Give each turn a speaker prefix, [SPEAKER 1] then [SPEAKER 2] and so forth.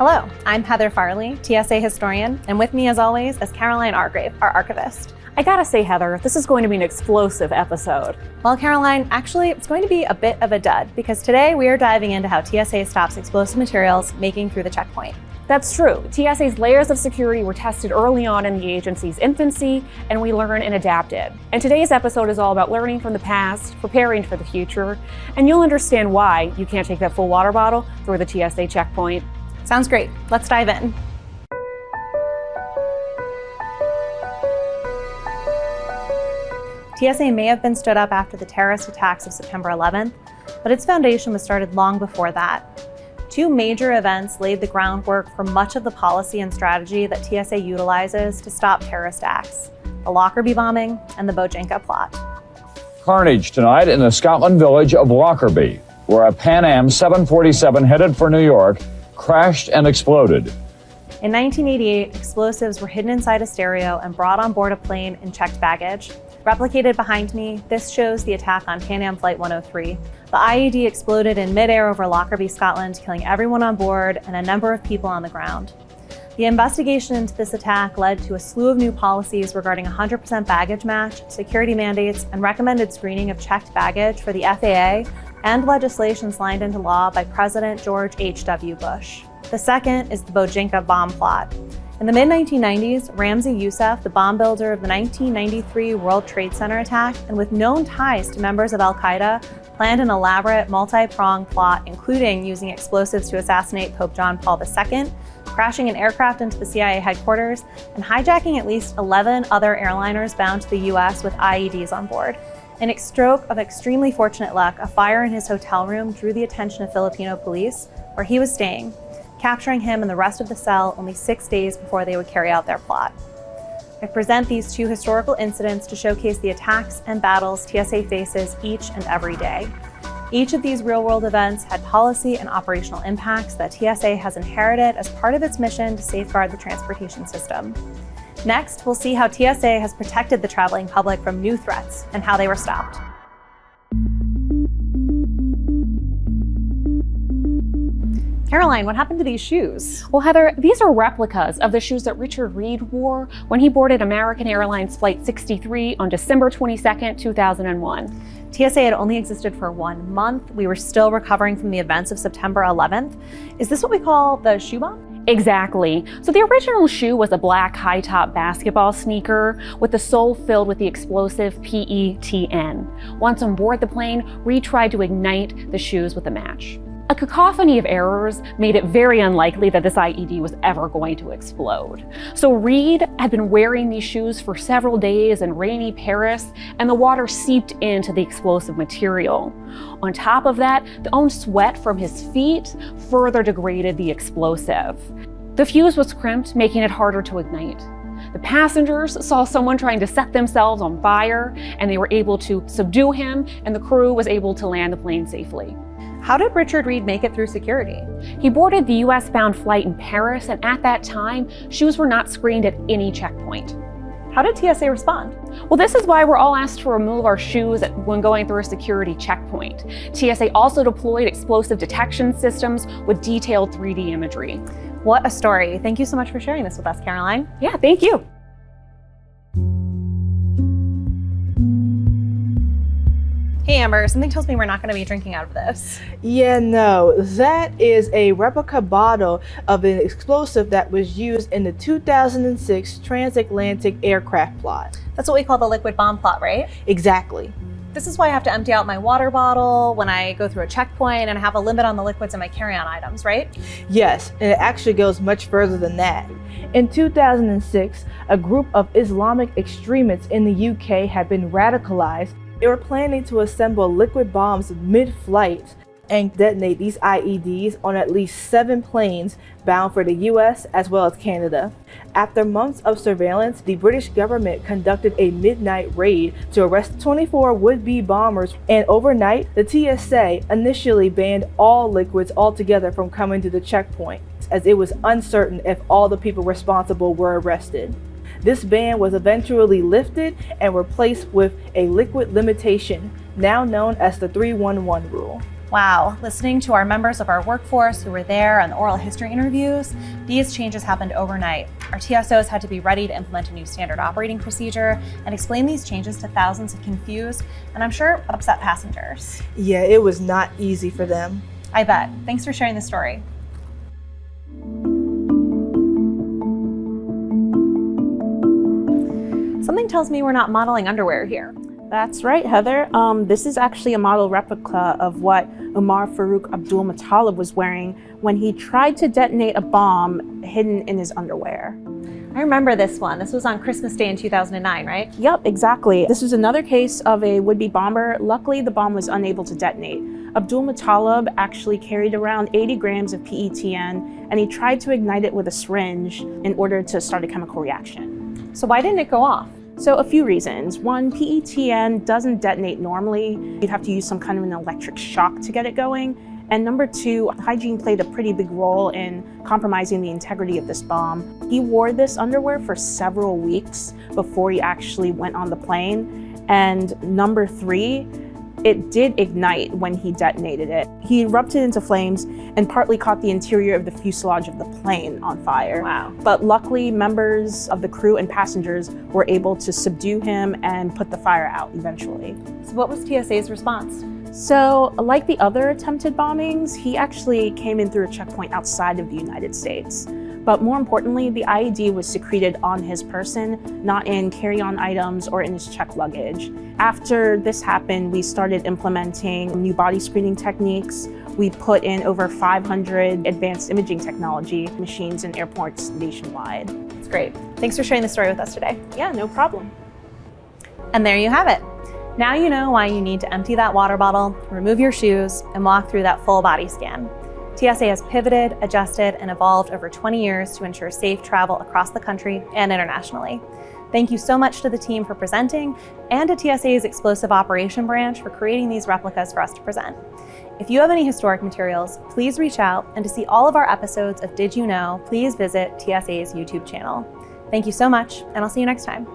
[SPEAKER 1] Hello, I'm Heather Farley, TSA Historian, and with me as always is Caroline Argrave, our archivist.
[SPEAKER 2] I gotta say, Heather, this is going to be an explosive episode.
[SPEAKER 1] Well, Caroline, actually, it's going to be a bit of a dud because today we are diving into how TSA stops explosive materials making through the checkpoint.
[SPEAKER 2] That's true. TSA's layers of security were tested early on in the agency's infancy, and we learned and adapted. And today's episode is all about learning from the past, preparing for the future, and you'll understand why you can't take that full water bottle through the TSA checkpoint.
[SPEAKER 1] Sounds great. Let's dive in. TSA may have been stood up after the terrorist attacks of September 11th, but its foundation was started long before that. Two major events laid the groundwork for much of the policy and strategy that TSA utilizes to stop terrorist acts: the Lockerbie bombing and the Bojinka plot.
[SPEAKER 3] Carnage tonight in the Scotland village of Lockerbie, where a Pan Am 747 headed for New York crashed and exploded.
[SPEAKER 1] In 1988, explosives were hidden inside a stereo and brought on board a plane in checked baggage. Replicated behind me, this shows the attack on Pan Am Flight 103. The IED exploded in midair over Lockerbie, Scotland, killing everyone on board and a number of people on the ground. The investigation into this attack led to a slew of new policies regarding 100% baggage match, security mandates, and recommended screening of checked baggage for the FAA, and legislation signed into law by President George H.W. Bush. The second is the Bojinka bomb plot. In the mid-1990s, Ramzi Youssef, the bomb builder of the 1993 World Trade Center attack, and with known ties to members of Al-Qaeda, planned an elaborate multi-pronged plot, including using explosives to assassinate Pope John Paul II, crashing an aircraft into the CIA headquarters, and hijacking at least 11 other airliners bound to the US with IEDs on board. In a stroke of extremely fortunate luck, a fire in his hotel room drew the attention of Filipino police, where he was staying, capturing him and the rest of the cell only 6 days before they would carry out their plot. I present these two historical incidents to showcase the attacks and battles TSA faces each and every day. Each of these real-world events had policy and operational impacts that TSA has inherited as part of its mission to safeguard the transportation system. Next, we'll see how TSA has protected the traveling public from new threats and how they were stopped. Caroline, what happened to these shoes?
[SPEAKER 2] Well, Heather, these are replicas of the shoes that Richard Reed wore when he boarded American Airlines Flight 63 on December 22nd, 2001.
[SPEAKER 1] TSA had only existed for 1 month. We were still recovering from the events of September 11th. Is this what we call the shoe bomb?
[SPEAKER 2] Exactly. So the original shoe was a black high-top basketball sneaker with the sole filled with the explosive PETN. Once on board the plane, Reed tried to ignite the shoes with a match. A cacophony of errors made it very unlikely that this IED was ever going to explode. So Reed had been wearing these shoes for several days in rainy Paris, and the water seeped into the explosive material. On top of that, the own sweat from his feet further degraded the explosive. The fuse was crimped, making it harder to ignite. The passengers saw someone trying to set themselves on fire, and they were able to subdue him, and the crew was able to land the plane safely.
[SPEAKER 1] How did Richard Reed make it through security?
[SPEAKER 2] He boarded the US-bound flight in Paris, and at that time, shoes were not screened at any checkpoint.
[SPEAKER 1] How did TSA respond?
[SPEAKER 2] Well, this is why we're all asked to remove our shoes when going through a security checkpoint. TSA also deployed explosive detection systems with detailed 3D imagery.
[SPEAKER 1] What a story. Thank you so much for sharing this with us, Caroline.
[SPEAKER 2] Yeah, thank you.
[SPEAKER 1] Hey Amber, something tells me we're not going to be drinking out of this.
[SPEAKER 4] Yeah, no, that is a replica bottle of an explosive that was used in the 2006 transatlantic aircraft plot.
[SPEAKER 1] That's what we call the liquid bomb plot, right?
[SPEAKER 4] Exactly.
[SPEAKER 1] This is why I have to empty out my water bottle when I go through a checkpoint, and I have a limit on the liquids in my carry-on items, right?
[SPEAKER 4] Yes, and it actually goes much further than that. In 2006, a group of Islamic extremists in the UK had been radicalized. They were planning to assemble liquid bombs mid-flight and detonate these IEDs on at least 7 planes bound for the US as well as Canada. After months of surveillance, the British government conducted a midnight raid to arrest 24 would-be bombers, and overnight, the TSA initially banned all liquids altogether from coming to the checkpoint, as it was uncertain if all the people responsible were arrested. This ban was eventually lifted and replaced with a liquid limitation, now known as the 311 rule.
[SPEAKER 1] Wow, listening to our members of our workforce who were there on the oral history interviews, these changes happened overnight. Our TSOs had to be ready to implement a new standard operating procedure and explain these changes to thousands of confused and I'm sure upset passengers.
[SPEAKER 4] Yeah, it was not easy for them.
[SPEAKER 1] I bet. Thanks for sharing the story. Something tells me we're not modeling underwear here.
[SPEAKER 5] That's right, Heather. This is actually a model replica of what Umar Farouk Abdul Muttalib was wearing when he tried to detonate a bomb hidden in his underwear.
[SPEAKER 1] I remember this one. This was on Christmas Day in 2009, right?
[SPEAKER 5] Yep, exactly. This was another case of a would-be bomber. Luckily, the bomb was unable to detonate. Abdul Muttalib actually carried around 80 grams of PETN, and he tried to ignite it with a syringe in order to start a chemical reaction.
[SPEAKER 1] So why didn't it go off?
[SPEAKER 5] So a few reasons. One, PETN doesn't detonate normally. You'd have to use some kind of an electric shock to get it going. And number two, hygiene played a pretty big role in compromising the integrity of this bomb. He wore this underwear for several weeks before he actually went on the plane. And number three, it did ignite when he detonated it. He erupted into flames and partly caught the interior of the fuselage of the plane on fire.
[SPEAKER 1] Wow.
[SPEAKER 5] But luckily, members of the crew and passengers were able to subdue him and put the fire out eventually.
[SPEAKER 1] So what was TSA's response?
[SPEAKER 5] So, like the other attempted bombings, he actually came in through a checkpoint outside of the United States. But more importantly, the IED was secreted on his person, not in carry-on items or in his checked luggage. After this happened, we started implementing new body screening techniques. We put in over 500 advanced imaging technology machines in airports nationwide.
[SPEAKER 1] It's great. Thanks for sharing the story with us today.
[SPEAKER 5] Yeah, no problem.
[SPEAKER 1] And there you have it. Now you know why you need to empty that water bottle, remove your shoes, and walk through that full body scan. TSA has pivoted, adjusted, and evolved over 20 years to ensure safe travel across the country and internationally. Thank you so much to the team for presenting and to TSA's Explosive Operation Branch for creating these replicas for us to present. If you have any historic materials, please reach out, and to see all of our episodes of Did You Know, please visit TSA's YouTube channel. Thank you so much, and I'll see you next time.